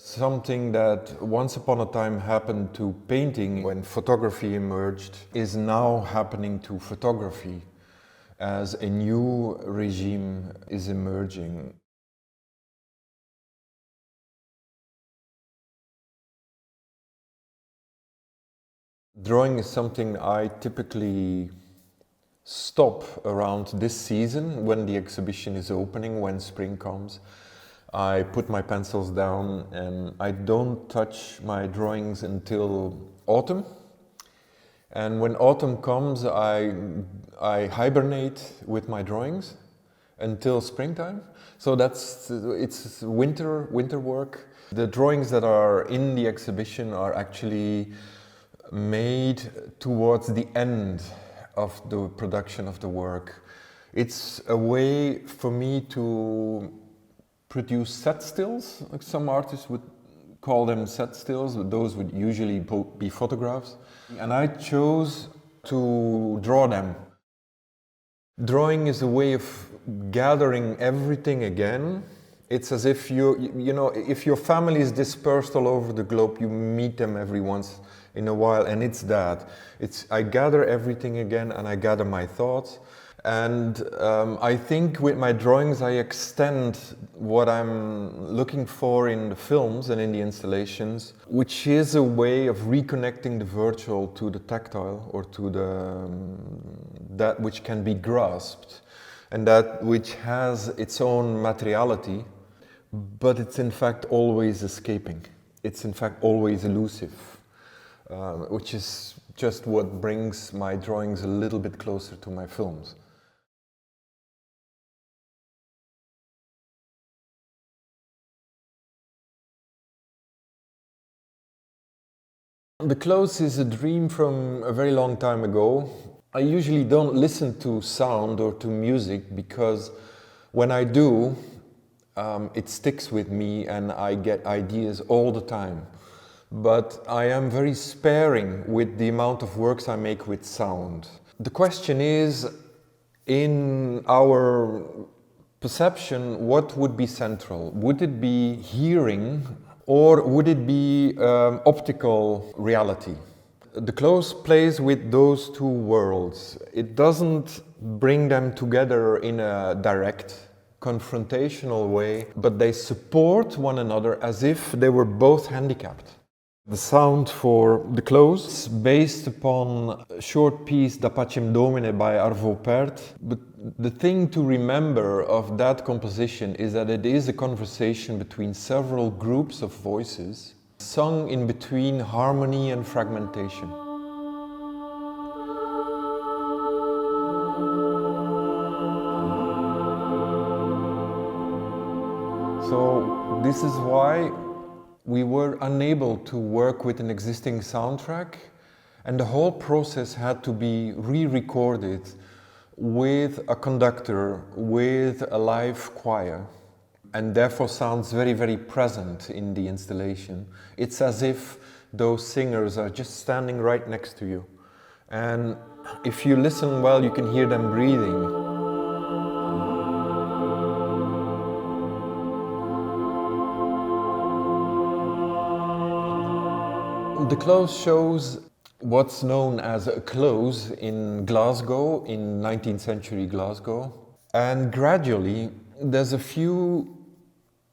Something that once upon a time happened to painting when photography emerged is now happening to photography as a new regime is emerging. Drawing is something I typically stop around this season when the exhibition is opening, when spring comes. I put my pencils down and I don't touch my drawings until autumn. And when autumn comes, I hibernate with my drawings until springtime. So it's winter work. The drawings that are in the exhibition are actually made towards the end of the production of the work. It's a way for me to produce set stills. Some artists would call them set stills, but those would usually be photographs. And I chose to draw them. Drawing is a way of gathering everything again. It's as if if your family is dispersed all over the globe, you meet them every once in a while, and it's that. I gather everything again and I gather my thoughts. And I think with my drawings I extend what I'm looking for in the films and in the installations, which is a way of reconnecting the virtual to the tactile, or to that which can be grasped, and that which has its own materiality, but it's in fact always escaping. It's in fact always elusive, which is just what brings my drawings a little bit closer to my films. The close is a dream from a very long time ago. I usually don't listen to sound or to music, because when I do, it sticks with me and I get ideas all the time. But I am very sparing with the amount of works I make with sound. The question is, in our perception, what would be central? Would it be hearing, or would it be optical reality? The close plays with those two worlds. It doesn't bring them together in a direct, confrontational way, but they support one another as if they were both handicapped. The sound for the close is based upon a short piece, Da Pacem Domine by Arvo Pärt. But the thing to remember of that composition is that it is a conversation between several groups of voices, sung in between harmony and fragmentation. So this is why we were unable to work with an existing soundtrack, and the whole process had to be re-recorded with a conductor, with a live choir, and therefore sounds very, very present in the installation. It's as if those singers are just standing right next to you. And if you listen well, you can hear them breathing. The close shows what's known as a close in Glasgow, in 19th century Glasgow. And gradually, there's a few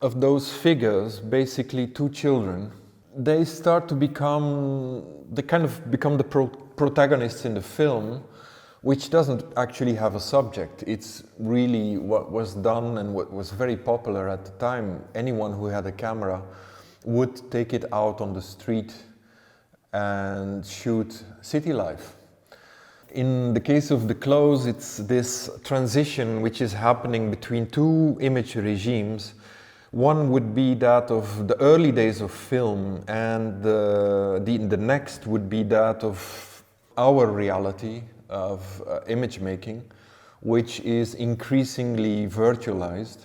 of those figures, basically two children. They start to become the protagonists in the film, which doesn't actually have a subject. It's really what was done and what was very popular at the time. Anyone who had a camera would take it out on the street and shoot city life. In the case of the close, it's this transition which is happening between two image regimes. One would be that of the early days of film, and the next would be that of our reality of image making, which is increasingly virtualized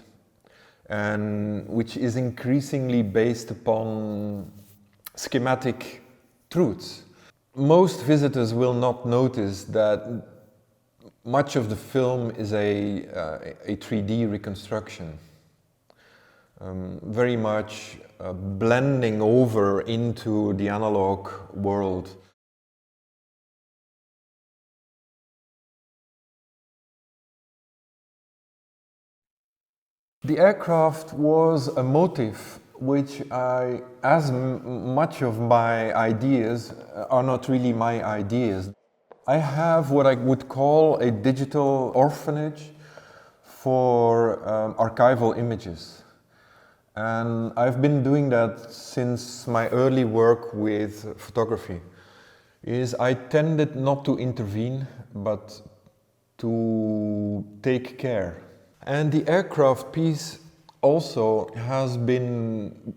and which is increasingly based upon schematic truths. Most visitors will not notice that much of the film is a 3D reconstruction. very much blending over into the analog world. The aircraft was a motif which as much of my ideas are not really my ideas. I have what I would call a digital orphanage for archival images. And I've been doing that since my early work with photography. I tended not to intervene, but to take care. And the aircraft piece also has been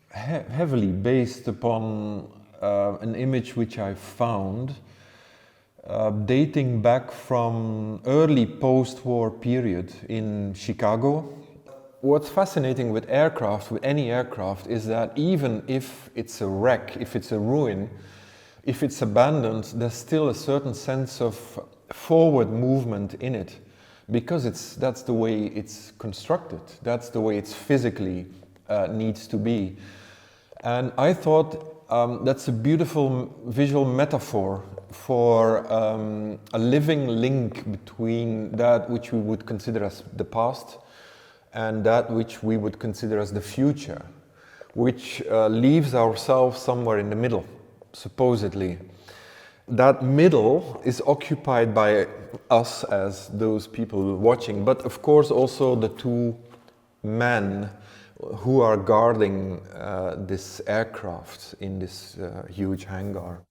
heavily based upon an image which I found dating back from early post-war period in Chicago. What's fascinating with aircraft, with any aircraft, is that even if it's a wreck, if it's a ruin, if it's abandoned, there's still a certain sense of forward movement in it, because that's the way it's constructed, that's the way it's physically needs to be. And I thought that's a beautiful visual metaphor for a living link between that which we would consider as the past and that which we would consider as the future, which leaves ourselves somewhere in the middle, supposedly. That middle is occupied by us as those people watching, but of course also the two men who are guarding this aircraft in this huge hangar.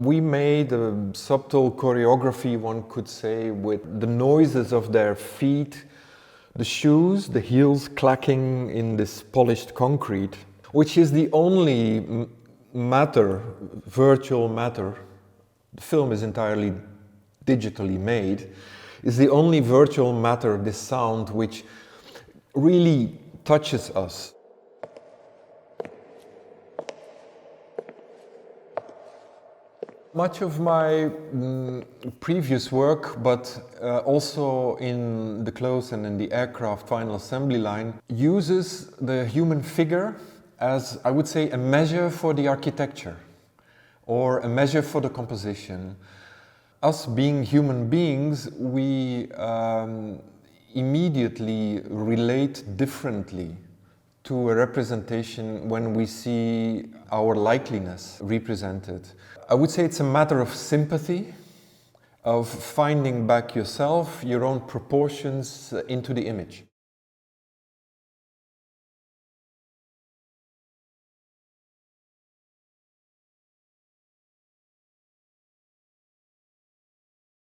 We made a subtle choreography, one could say, with the noises of their feet, the shoes, the heels clacking in this polished concrete, which is the only matter, virtual matter, the film is entirely digitally made, is the only virtual matter, this sound, which really touches us. Much of my previous work, but also in the clothes and in the aircraft final assembly line, uses the human figure as, I would say, a measure for the architecture or a measure for the composition. Us being human beings, we immediately relate differently to a representation when we see our likeliness represented. I would say it's a matter of sympathy, of finding back yourself, your own proportions into the image.